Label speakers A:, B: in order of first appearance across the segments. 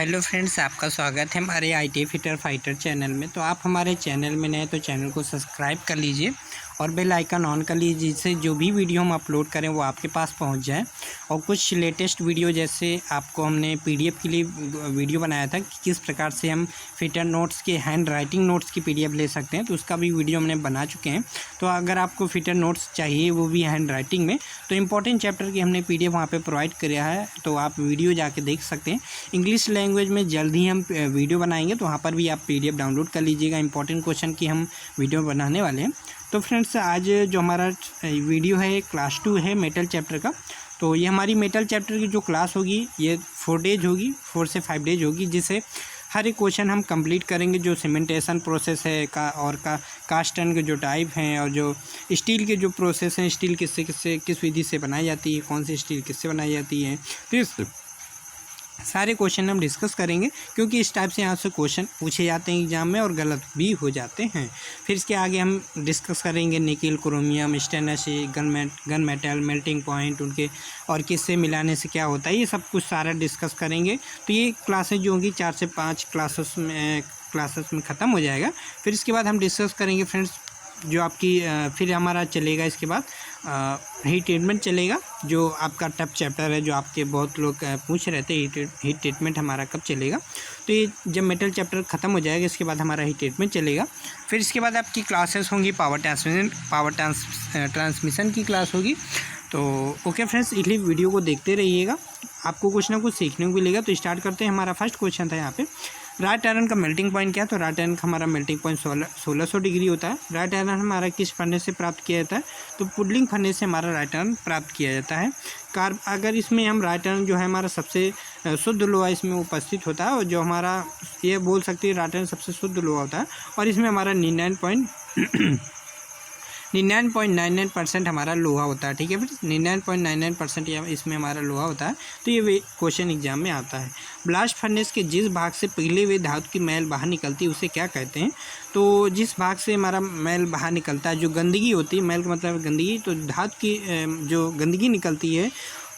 A: Hello friends, आपका स्वागत है हमारे IT फिटर फाइटर चैनल में। तो आप हमारे चैनल में नए तो चैनल को सब्सक्राइब कर लीजिए और बेल आइकन ऑन कर लीजिए, जिससे जो भी वीडियो हम अपलोड करें वो आपके पास पहुंच जाए। और कुछ लेटेस्ट वीडियो, जैसे आपको हमने PDF के लिए वीडियो बनाया था कि किस प्रकार से हम फिटर नोट्स के हैंड राइटिंग नोट्स की PDF ले सकते हैं, तो उसका भी वीडियो हमने बना चुके हैं। तो अगर आपको फिटर नोट्स चाहिए, वो भी हैंड राइटिंग में, तो इम्पोर्टेंट चैप्टर की हमने PDF वहाँ पर प्रोवाइड किया है, तो आप वीडियो जाके देख सकते हैं। इंग्लिश लैंग्वेज में जल्द ही हम वीडियो बनाएंगे, तो वहाँ पर भी आप PDF डाउनलोड कर लीजिएगा। इंपॉर्टेंट क्वेश्चन की हम वीडियो बनाने वाले हैं। तो फ्रेंड्स, आज जो हमारा वीडियो है क्लास 2 है मेटल चैप्टर का। तो ये हमारी मेटल चैप्टर की जो क्लास होगी ये 4 डेज होगी, 4 से 5 डेज होगी, जिसे हर एक क्वेश्चन हम कंप्लीट करेंगे। जो सीमेंटेशन प्रोसेस है कास्ट आयरन के जो टाइप हैं, और जो स्टील के जो प्रोसेस हैं, स्टील किस विधि से बनाई जाती है, कौन सी स्टील किससे बनाई जाती है, तो सारे क्वेश्चन हम डिस्कस करेंगे, क्योंकि इस टाइप से यहाँ से क्वेश्चन पूछे जाते हैं एग्जाम में और गलत भी हो जाते हैं। फिर इसके आगे हम डिस्कस करेंगे nickel, chromium, stainless, gun metal, melting point उनके, और किससे मिलाने से क्या होता है, ये सब कुछ सारा डिस्कस करेंगे। तो ये क्लासेज जो होंगी 4 से 5 क्लासेस में ख़त्म हो जाएगा। फिर इसके बाद हम डिस्कस करेंगे फ्रेंड्स जो आपकी फिर हमारा चलेगा इसके बाद हीट ट्रीटमेंट चलेगा, जो आपका टफ चैप्टर है, जो आपके बहुत लोग पूछ रहे थे हीट ट्रीटमेंट हमारा कब चलेगा। तो ये जब मेटल चैप्टर ख़त्म हो जाएगा, इसके बाद हमारा हीट ट्रीटमेंट चलेगा। फिर इसके बाद आपकी क्लासेस होंगी पावर ट्रांसमिशन की क्लास होगी। तो ओके फ्रेंड्स, इसलिए वीडियो को देखते रहिएगा, आपको कुछ ना कुछ सीखने को मिलेगा। तो स्टार्ट करते हैं। हमारा फर्स्ट क्वेश्चन था यहाँ पे, राइट आयरन का मेल्टिंग पॉइंट क्या है। तो राइट आयरन का हमारा मेल्टिंग पॉइंट 1600 डिग्री होता है। राइट आयरन हमारा किस फर्नेस से प्राप्त किया जाता है, तो पुडलिंग फर्नेस से हमारा राइट आयरन प्राप्त किया जाता है। अगर इसमें हम राइट आयरन जो है हमारा सबसे शुद्ध लोहा इसमें उपस्थित होता है, और जो हमारा ये बोल सकते हैं राइट आयरन सबसे शुद्ध लोहा होता है, और इसमें हमारा 99.99% हमारा लोहा होता है। ठीक है, फिर 99.99% इसमें हमारा लोहा होता है। तो ये क्वेश्चन एग्जाम में आता है। ब्लास्ट फर्नेस के जिस भाग से पिघले हुए धातु की मैल बाहर निकलती है उसे क्या कहते हैं। तो जिस भाग से हमारा मैल बाहर निकलता है, जो गंदगी होती है, मैल का मतलब गंदगी, तो धातु की जो गंदगी निकलती है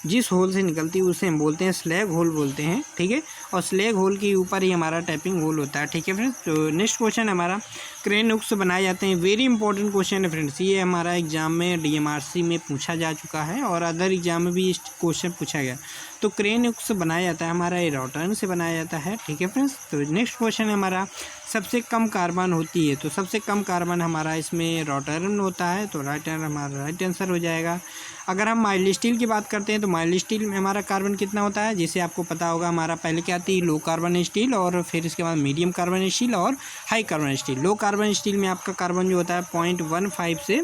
A: जिस होल से निकलती है उसे हम बोलते हैं स्लैग होल बोलते हैं। ठीक है, और स्लैग होल के ऊपर ही हमारा टैपिंग होल होता है। ठीक है फ्रेंड्स, तो नेक्स्ट क्वेश्चन हमारा क्रेन हुक से बनाए जाते हैं। वेरी इंपॉर्टेंट क्वेश्चन है फ्रेंड्स, ये हमारा एग्जाम में DMRC में पूछा जा चुका है, और अदर एग्जाम में भी इस क्वेश्चन पूछा गया। तो क्रेन हुक से बनाया जाता है हमारा, ये रोटन से बनाया जाता है। ठीक है फ्रेंड्स, तो नेक्स्ट क्वेश्चन हमारा सबसे कम कार्बन होती है। तो सबसे कम कार्बन हमारा इसमें रोटन होता है, तो राइट हमारा राइट आंसर हो जाएगा। अगर हम माइल्ड स्टील की बात करते हैं, तो माइल्ड स्टील में हमारा कार्बन कितना होता है, जिसे आपको पता होगा, हमारा पहले क्या आती है लो कार्बन स्टील, और फिर इसके बाद मीडियम कार्बन स्टील और high carbon steel. Low carbon steel में आपका कार्बन जो होता है 0.15 से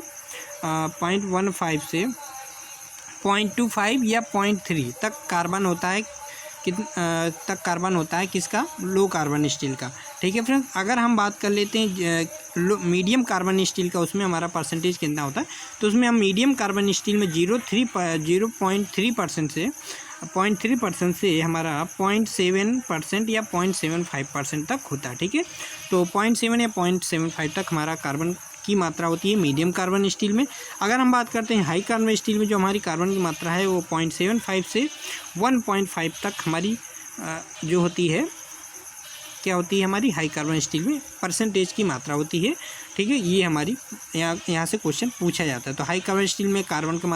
A: 0.25 या 0.3 तक कार्बन होता है, कार्बन होता है किसका, लो कार्बन स्टील का। ठीक है फ्रेंड्स, अगर हम बात कर लेते हैं मीडियम कार्बन स्टील का, उसमें हमारा परसेंटेज कितना होता है, तो उसमें हम मीडियम कार्बन स्टील में 0.3% से हमारा 0.7% या 0.75% तक होता है। ठीक है, तो 0.7 या 0.75 तक हमारा कार्बन की मात्रा होती है मीडियम कार्बन स्टील में। अगर हम बात करते हैं हाई कार्बन स्टील में, जो हमारी कार्बन की मात्रा है वो 0.75 से 1.5 तक हमारी जो होती है, क्या होती है, हमारी हाई कार्बन स्टील में परसेंटेज की मात्रा होती है। ठीक है, ये हमारी यहाँ से क्वेश्चन पूछा जाता है। तो हाई कार्बन स्टील में कार्बन की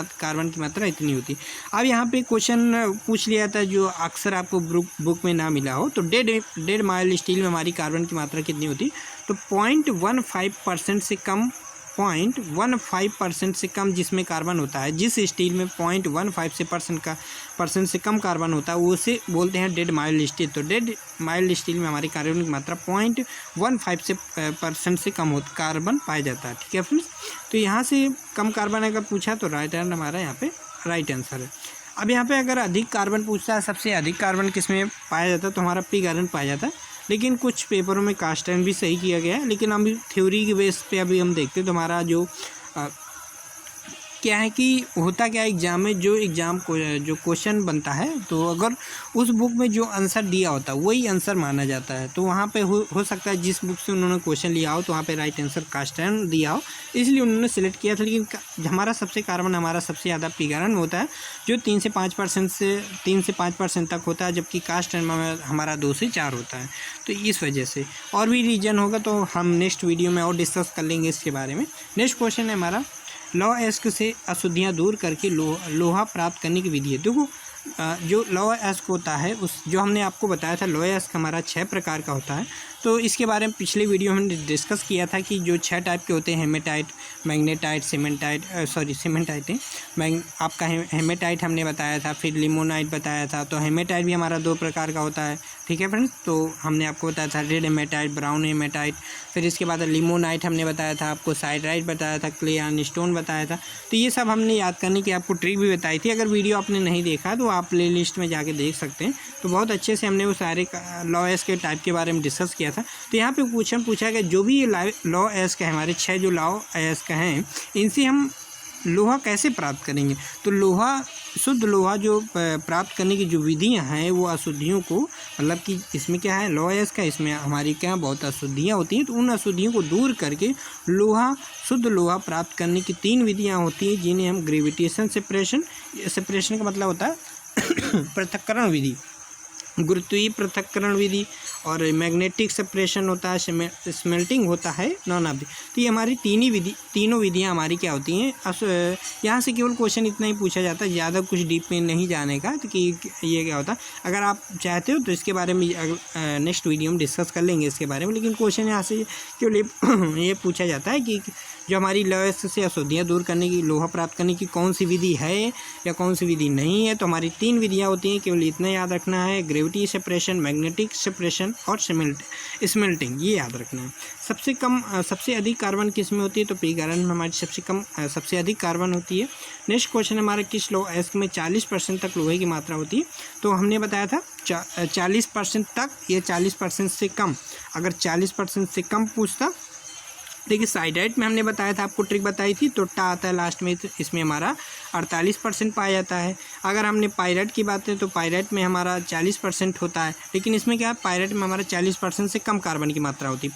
A: मात्रा इतनी होती है। अब यहाँ पे क्वेश्चन पूछ लिया जाता है जो अक्सर आपको बुक में ना मिला हो, तो डेढ़ माइल्ड स्टील में हमारी कार्बन की मात्रा कितनी होती है, तो 0.15% से कम, 0.15% से कम जिसमें कार्बन होता है, जिस स्टील में 0.15% से कम कार्बन होता है, उसे बोलते हैं डेड माइल्ड स्टील। तो डेड माइल्ड स्टील में हमारी कार्बन की मात्रा 0.15% से कम कार्बन पाया जाता है। ठीक है फ्रेंड्स, तो यहाँ से कम कार्बन अगर पूछा तो राइट आंसर हमारा यहाँ पे राइट आंसर है। अब यहाँ पे अगर अधिक कार्बन पूछता है, सबसे अधिक कार्बन किस में पाया जाता है, तो हमारा पिग आयरन पाया जाता है। लेकिन कुछ पेपरों में कास्ट आयरन भी सही किया गया है, लेकिन अभी थ्योरी के बेस पे अभी हम देखते हैं, तो हमारा जो क्या है कि होता क्या है एग्ज़ाम में, जो एग्ज़ाम को जो क्वेश्चन बनता है तो अगर उस बुक में जो आंसर दिया होता है वही आंसर माना जाता है। तो वहाँ पे हो सकता है जिस बुक से उन्होंने क्वेश्चन लिया हो तो वहाँ पे राइट आंसर कास्ट आयरन दिया हो, इसलिए उन्होंने सिलेक्ट किया था। लेकिन हमारा सबसे कार्बन हमारा सबसे ज़्यादा पिग आयरन होता है जो 3 से 5% तक होता है, जबकि कास्ट आयरन हमारा 2 से 4 होता है। तो इस वजह से और भी रीजन होगा तो हम नेक्स्ट वीडियो में और डिस्कस कर लेंगे इसके बारे में। नेक्स्ट क्वेश्चन है हमारा लौह अयस्क से अशुद्धियाँ दूर करके लोहा प्राप्त करने की विधि है। देखो जो लौह अयस्क होता है उस जो हमने आपको बताया था लौह अयस्क हमारा 6 प्रकार का होता है। तो इसके बारे में पिछले वीडियो में हमने डिस्कस किया था कि जो 6 टाइप के होते हैं हेमेटाइट, मैग्नेटाइट, सीमेंटाइट आपका हेमेटाइट हमने बताया था, फिर लिमोनाइट बताया था। तो हेमेटाइट भी हमारा 2 प्रकार का होता है, ठीक है फ्रेंड्स। तो हमने आपको बताया था रेड हेमेटाइट, ब्राउन हेमेटाइट। फिर इसके बाद लिमोनाइट हमने बताया था आपको, साइडराइट बताया था, क्ले आयरन स्टोन बताया था। तो ये सब हमने याद करने की आपको ट्रिक भी बताई थी। अगर वीडियो आपने नहीं देखा तो आप प्ले लिस्ट में जाके देख सकते हैं। तो बहुत अच्छे से हमने वो सारे लौह अयस्क के टाइप के बारे में डिस्कस किया था। तो यहाँ पे पूछा गया जो भी ये लौह अयस्क है हमारे 6 जो लौह अयस्क हैं इनसे हम लोहा कैसे प्राप्त करेंगे। तो लोहा शुद्ध लोहा जो प्राप्त करने की जो विधियां हैं वो अशुद्धियों को, मतलब कि इसमें क्या है लौह अयस्क का, इसमें हमारी क्या बहुत अशुद्धियां होती हैं। तो उन अशुद्धियों को दूर करके शुद्ध लोहा प्राप्त करने की 3 विधियां होती हैं जिन्हें हम ग्रेविटेशन सेपरेशन का मतलब होता है पृथक्करण विधि, गुरुत्वीय पृथक्करण विधि और मैग्नेटिक सेपरेशन होता है, स्मेल्टिंग होता है, नॉन ऑफ। तो ये हमारी तीनों विधियां हमारी क्या होती हैं। यहाँ से केवल क्वेश्चन इतना ही पूछा जाता है, ज़्यादा कुछ डीप में नहीं जाने का। तो कि ये क्या होता है, अगर आप चाहते हो तो इसके बारे में नेक्स्ट वीडियो में डिस्कस कर लेंगे इसके बारे में। लेकिन क्वेश्चन यहाँ से केवल ये पूछा जाता है कि जो हमारी लौह अयस्क से अशुद्धियाँ दूर करने की, लोहा प्राप्त करने की कौन सी विधि है या कौन सी विधि नहीं है। तो हमारी 3 विधियाँ होती हैं, केवल इतना याद रखना है, ग्रेविटी सेपरेशन, मैग्नेटिक सेपरेशन और स्मेल्टिंग, ये याद रखना है। सबसे अधिक कार्बन किस में होती है। तो पिग आयरन में हमारी सबसे अधिक कार्बन होती है। नेक्स्ट क्वेश्चन हमारा किस लौह अयस्क में 40% तक लोहे की मात्रा होती है। तो हमने बताया था 40% तक या 40% से कम। अगर 40% से कम पूछता, देखिए साइडराइट में हमने बताया था, आपको ट्रिक बताई थी, तो टा आता है लास्ट में, तो इसमें हमारा 48% पाया जाता है। अगर हमने पायराइट की बात करें तो पायराइट में हमारा 40% होता है, लेकिन इसमें क्या है पायराइट में हमारा 40% से कम कार्बन की मात्रा होती है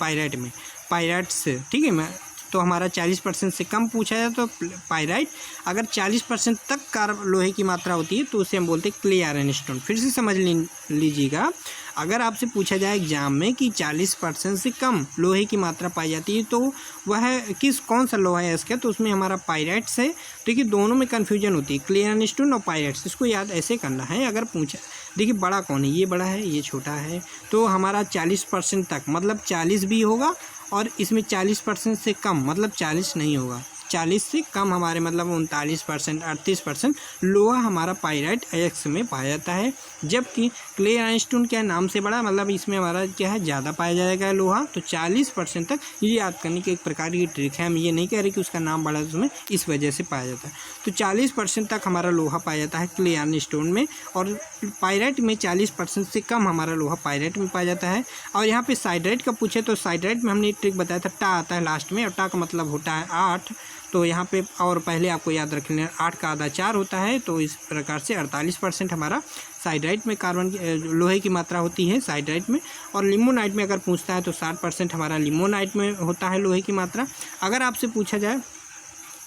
A: पायराइट से, ठीक है। तो हमारा 40% से कम पूछा जाए तो पायराइट। अगर 40% तक लोहे की मात्रा होती है तो उसे हम बोलते हैं क्ले आयरन स्टोन। फिर से समझ लीजिएगा, अगर आपसे पूछा जाए एग्जाम में कि 40% से कम लोहे की मात्रा पाई जाती है तो वह कौन सा लोहा है इसका, तो उसमें हमारा पायराइट से। देखिए दोनों में कन्फ्यूजन होती है, क्ले आयरन स्टोन और पायराइट, इसको याद ऐसे करना है। अगर पूछा, देखिए बड़ा कौन है, ये बड़ा है ये छोटा है, तो हमारा 40% तक मतलब 40 भी होगा और इसमें 40% से कम मतलब 40 नहीं होगा। 40 से कम हमारे मतलब 39%, 38% लोहा हमारा पायराइट अयस्क में पाया जाता है। जबकि क्ले आयरन स्टोन क्या नाम से बड़ा, मतलब इसमें हमारा क्या है ज़्यादा पाया जाएगा लोहा। तो 40% तक ये याद करने की एक प्रकार की ट्रिक है। हम ये नहीं कह रहे कि उसका नाम बड़ा उसमें इस वजह से पाया जाता है। तो 40% तक हमारा लोहा पाया जाता है क्ले आयरन स्टोन में, और पायराइट में 40% से कम हमारा लोहा पायराइट में पाया जाता है। और यहाँ पे साइडराइट का पूछे तो साइडराइट में हमने एक ट्रिक बताया था, टा आता है लास्ट में, और टा का मतलब होता है 8। तो यहाँ पे और पहले आपको याद रख लेना 8 का आधा 4 होता है। तो इस प्रकार से 48% हमारा साइडराइट में कार्बन लोहे की मात्रा होती है साइडराइट में। और लिमोनाइट में अगर पूछता है तो 60% हमारा लिमोनाइट में होता है लोहे की मात्रा। अगर आपसे पूछा जाए,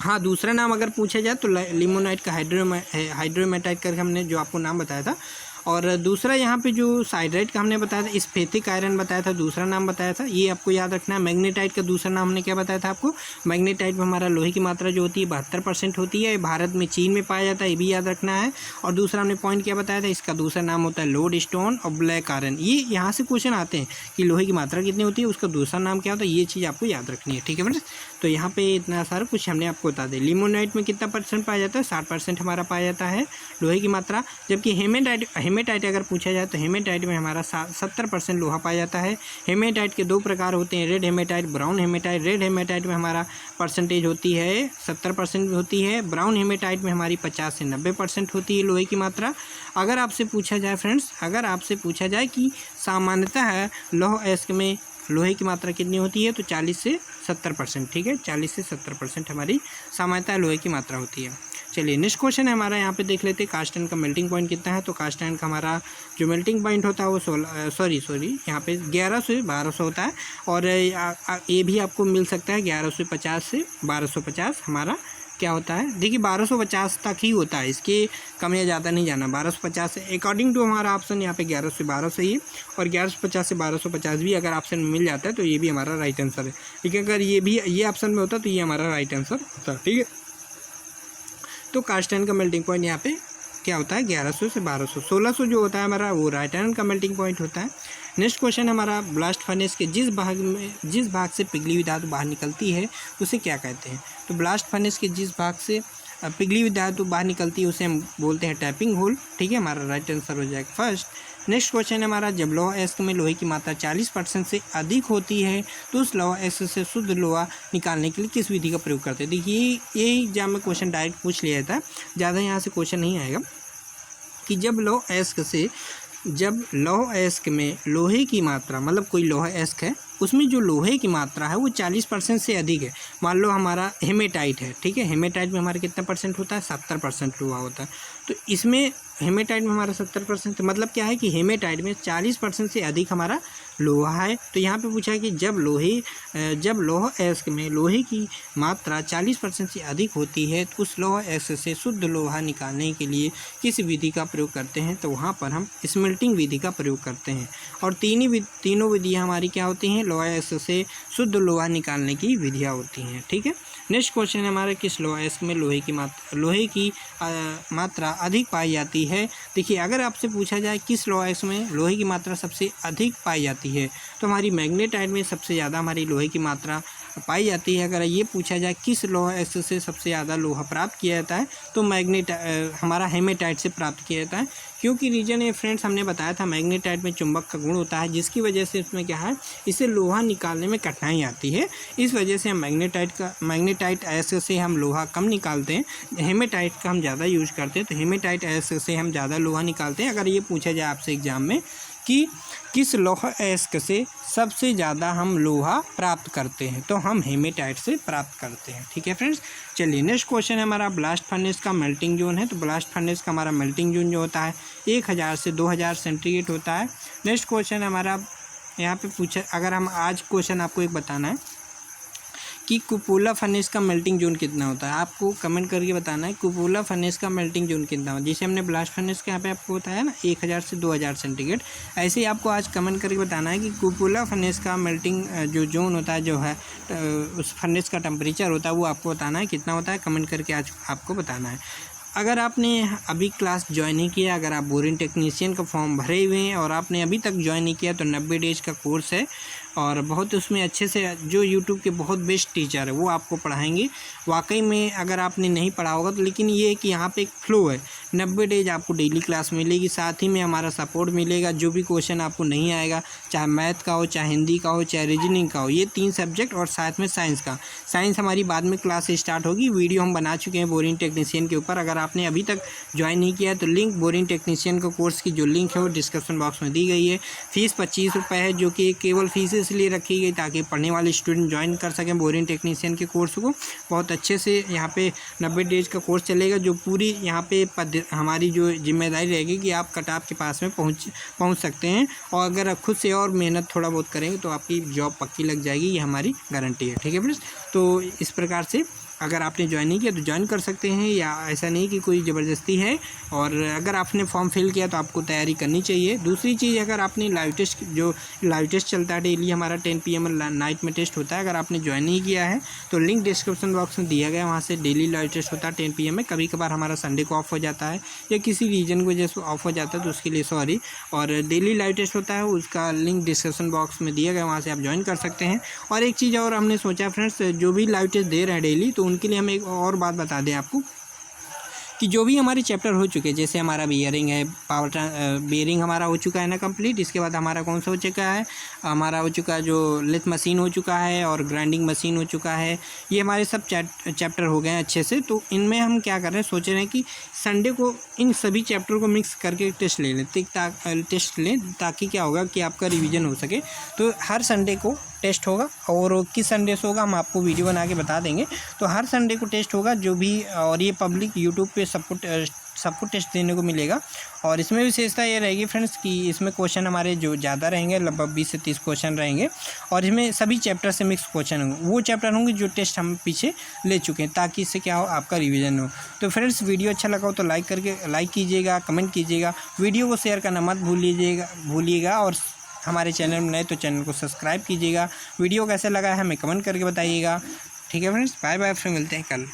A: हाँ दूसरा नाम अगर पूछा जाए तो लिमोनाइट का हाइड्रोमेटाइट करके हमने जो आपको नाम बताया था। और दूसरा यहाँ पे जो साइडराइट का हमने बताया था स्फेटिक आयरन बताया था, दूसरा नाम बताया था, ये आपको याद रखना है। मैग्नेटाइट का दूसरा नाम हमने क्या बताया था आपको, मैग्नेटाइट में हमारा लोहे की मात्रा जो होती है 72% होती है। भारत में चीन में पाया जाता है, ये भी याद रखना है। और दूसरा हमने पॉइंट क्या बताया था, इसका दूसरा नाम होता है लोड स्टोन और ब्लैक आयरन। ये यहाँ से क्वेश्चन आते हैं कि लोहे की मात्रा कितनी होती है, उसका दूसरा नाम क्या होता है, ये चीज़ आपको याद रखनी है, ठीक है फ्रेंड्स। तो यहाँ पे इतना सारा कुछ हमने आपको बता दें। लिमोनाइट में कितना % पाया जाता है, 60% हमारा पाया जाता है लोहे की मात्रा। जबकि हेमेटाइट अगर पूछा जाए तो हेमेटाइट में हमारा 70% लोहा पाया जाता है। हेमेटाइट के 2 प्रकार होते हैं, red hematite, brown hematite. Red hematite में हमारा परसेंटेज होती है 70% होती है। ब्राउन हेमेटाइट में हमारी 50 से 90% होती है लोहे की मात्रा। अगर आपसे पूछा जाए फ्रेंड्स, अगर आपसे पूछा जाए कि सामान्यतः लौह अयस्क में लोहे की मात्रा कितनी होती है, तो 40 से 70%, ठीक है, 40 से 70% हमारी सामान्यतः लोहे की मात्रा होती है। चलिए नेक्स्ट क्वेश्चन है हमारा, यहाँ पे देख लेते हैं कास्ट आयरन का मेल्टिंग पॉइंट कितना है। तो कास्ट आयरन का हमारा जो मेल्टिंग पॉइंट होता है वो 16 यहाँ पे 1100 से 1200 होता है। और ये भी आपको मिल सकता है 1150 से 1250 हमारा क्या होता है, देखिए 1250 तक ही होता है, इसके कम या ज़्यादा नहीं जाना। 1250 अकॉर्डिंग टू हमारा ऑप्शन यहाँ पे 1100 से 1200 ही है, और 1150 से 1250 भी अगर ऑप्शन में मिल जाता है तो ये भी हमारा राइट आंसर है, ठीक है। अगर ये ऑप्शन में होता तो ये हमारा राइट आंसर होता, ठीक है। तो कास्ट आयरन का मेल्टिंग पॉइंट यहाँ पे क्या होता है 1100 से 1200। 1600 जो होता है हमारा वो राइट आयरन का मेल्टिंग पॉइंट होता है। नेक्स्ट क्वेश्चन हमारा, ब्लास्ट फर्नेस के जिस भाग से पिघली हुई धातु बाहर निकलती है उसे क्या कहते हैं। तो ब्लास्ट फर्नेस के जिस भाग से पिघली हुई धातु बाहर निकलती है उसे हम बोलते हैं टैपिंग होल, ठीक है, हमारा राइट आंसर हो जाएगा फर्स्ट। नेक्स्ट क्वेश्चन है हमारा, जब लोहा एस्क में लोहे की मात्रा 40% से अधिक होती है तो उस लोहा एस्क से शुद्ध लोहा निकालने के लिए किस विधि का प्रयोग करते हैं। देखिए ये एग्जाम में क्वेश्चन डायरेक्ट पूछ लिया था, ज़्यादा यहाँ से क्वेश्चन नहीं आएगा कि जब लौह एस्क में लोहे की मात्रा, मतलब कोई लोहा एस्क है उसमें जो लोहे की मात्रा है वो 40% से अधिक है। मान लो हमारा हेमेटाइट है, ठीक है, हेमेटाइट में हमारा कितना परसेंट होता है, 70% लोहा होता है। तो इसमें हेमेटाइट में हमारा 70%, मतलब क्या है कि हेमेटाइट में 40% से अधिक हमारा लोहा है। तो यहाँ पे पूछा है कि जब लोहा एस्क में लोहे की मात्रा 40% से अधिक होती है तो उस लोहा एस्क से शुद्ध लोहा निकालने के लिए किस विधि का प्रयोग करते हैं। तो वहाँ पर हम स्मेल्टिंग विधि का प्रयोग करते हैं। और तीनों विधियाँ हमारी क्या होती हैं, लोहा एस्क से शुद्ध लोहा निकालने की विधियाँ होती हैं, ठीक है। नेक्स्ट क्वेश्चन है हमारे, किस लोहा एस्क में लोहे की मात्रा अधिक पाई जाती है। देखिए अगर आपसे पूछा जाए किस लोहा एस्क में लोहे की मात्रा सबसे अधिक पाई जाती है तो हमारी मैग्नेटाइट में सबसे ज़्यादा हमारी लोहे की मात्रा पाई जाती है। अगर ये पूछा जाए किस लोहा एस्क से सबसे ज़्यादा लोहा प्राप्त किया जाता है तो हमारा हेमेटाइट से प्राप्त किया जाता है। क्योंकि रीजन है फ्रेंड्स, हमने बताया था मैग्नेटाइट में चुंबक का गुण होता है जिसकी वजह से इसमें क्या है, इसे लोहा निकालने में कठिनाई आती है। इस वजह से हम मैग्नेटाइट एस्क से हम लोहा कम निकालते हैं, हेमेटाइट का हम ज़्यादा यूज करते हैं। तो हेमेटाइट एस्क से हम ज़्यादा लोहा निकालते हैं। अगर ये पूछा जाए आपसे एग्जाम में कि किस लोहा एस्क से सबसे ज़्यादा हम लोहा प्राप्त करते हैं तो हम हेमेटाइट से प्राप्त करते हैं, ठीक है फ्रेंड्स। चलिए नेक्स्ट क्वेश्चन है हमारा, ब्लास्ट फर्नेस का मेल्टिंग जोन है। तो ब्लास्ट फर्नेस का हमारा मेल्टिंग जोन जो होता है 1000 से 2000 सेंटीग्रेड होता है। नेक्स्ट क्वेश्चन है हमारा, यहाँ पे पूछा, अगर हम आज क्वेश्चन आपको एक बताना है कि कुपोला फर्नेस का मेल्टिंग जोन कितना होता है, आपको कमेंट करके बताना है कुपोला फर्नेस का मेल्टिंग जोन कितना होता है। जैसे हमने ब्लास्ट फर्नेस के यहाँ पे आपको बताया ना 1000 से 2000 सेंटीग्रेड, ऐसे ही आपको आज कमेंट करके बताना है कि कुपोला फर्नेस का मेल्टिंग जो जोन होता है, जो है उस फर्नेस का टेम्परेचर होता है वो आपको बताना है कितना होता है, कमेंट करके आज आपको बताना है। अगर आपने अभी क्लास ज्वाइन नहीं किया, अगर आप बोरिंग टेक्नीशियन का फॉर्म भरे हुए हैं और आपने अभी तक ज्वाइन नहीं किया तो 90 डेज का कोर्स है और बहुत उसमें अच्छे से जो यूट्यूब के बहुत बेस्ट टीचर है वो आपको पढ़ाएंगे। वाकई में अगर आपने नहीं पढ़ा होगा तो, लेकिन ये है कि यहाँ पे एक फ्लो है, 90 डेज आपको डेली क्लास मिलेगी, साथ ही में हमारा सपोर्ट मिलेगा। जो भी क्वेश्चन आपको नहीं आएगा, चाहे मैथ का हो, चाहे हिंदी का हो, चाहे रीजनिंग का हो, ये 3 सब्जेक्ट और साथ में साइंस का। साइंस हमारी बाद में क्लास स्टार्ट होगी, वीडियो हम बना चुके हैं बोरिंग टेक्नीशियन के ऊपर। अगर आपने अभी तक ज्वाइन नहीं किया तो लिंक बोरिंग टेक्नीशियन का कोर्स की जो लिंक है वो डिस्क्रिप्शन बॉक्स में दी गई है। फीस 25 रुपये है, जो कि केवल फीस इसलिए रखी गई ताकि पढ़ने वाले स्टूडेंट ज्वाइन कर सकें बोरिंग टेक्नीशियन के कोर्स को। बहुत अच्छे से यहाँ पे 90 डेज का कोर्स चलेगा, जो पूरी यहाँ पे हमारी जो जिम्मेदारी रहेगी कि आप कट ऑफ के पास में पहुँच सकते हैं। और अगर आप खुद से और मेहनत थोड़ा बहुत करेंगे तो आपकी जॉब पक्की लग जाएगी, ये हमारी गारंटी है, ठीक है फ्रेंड्स। तो इस प्रकार से अगर आपने ज्वाइन नहीं किया तो ज्वाइन कर सकते हैं, या ऐसा नहीं कि कोई ज़बरदस्ती है। और अगर आपने फॉर्म फिल किया तो आपको तैयारी करनी चाहिए। दूसरी चीज़, अगर आपने लाइव टेस्ट चलता है डेली, हमारा 10 PM नाइट में टेस्ट होता है। अगर आपने ज्वाइन नहीं किया है तो लिंक डिस्क्रिप्शन बॉक्स में दिया गया, वहाँ से डेली लाइव टेस्ट होता है 10 PM में। कभी कभार हमारा संडे को ऑफ हो जाता है या किसी रीजन की वजह से ऑफ हो जाता है तो उसके लिए सॉरी। और डेली लाइव टेस्ट होता है, उसका लिंक डिस्क्रिप्शन बॉक्स में दिया गया, वहाँ से आप ज्वाइन कर सकते हैं। और एक चीज़ और हमने सोचा फ्रेंड्स, जो भी लाइव टेस्ट दे रहे हैं डेली, तो उनके लिए हम एक और बात बता दें आपको कि जो भी हमारे चैप्टर हो चुके हैं, जैसे हमारा बियरिंग है, बियरिंग हमारा हो चुका है ना कंप्लीट। इसके बाद हमारा कौन सा हो चुका है, हमारा हो चुका है जो लेथ मशीन हो चुका है और ग्राइंडिंग मशीन हो चुका है। ये हमारे सब चैप्टर हो गए हैं अच्छे से। तो इनमें हम क्या कर रहे हैं, सोच रहे हैं कि संडे को इन सभी चैप्टर को मिक्स करके टेस्ट ले लें, टेस्ट लें, ताकि क्या होगा कि आपका रिवीजन हो सके। तो हर संडे को टेस्ट होगा, और किस संडे से होगा हम आपको वीडियो बना के बता देंगे। तो हर संडे को टेस्ट होगा जो भी, और ये पब्लिक यूट्यूब पे सबको टेस्ट देने को मिलेगा। और इसमें विशेषता ये रहेगी फ्रेंड्स कि इसमें क्वेश्चन हमारे जो ज़्यादा रहेंगे, लगभग 20 से 30 क्वेश्चन रहेंगे, और इसमें सभी चैप्टर से मिक्स क्वेश्चन होंगे। वो चैप्टर होंगे जो टेस्ट हम पीछे ले चुके हैं, ताकि इससे क्या हो, आपका रिवीजन हो। तो फ्रेंड्स वीडियो अच्छा लगा हो तो लाइक कीजिएगा, कमेंट कीजिएगा, वीडियो को शेयर करना मत भूलिएगा। और हमारे चैनल में नए तो चैनल को सब्सक्राइब कीजिएगा। वीडियो कैसे लगा है हमें कमेंट करके बताइएगा। ठीक है फ्रेंड्स, बाय बाय, फिर मिलते हैं कल।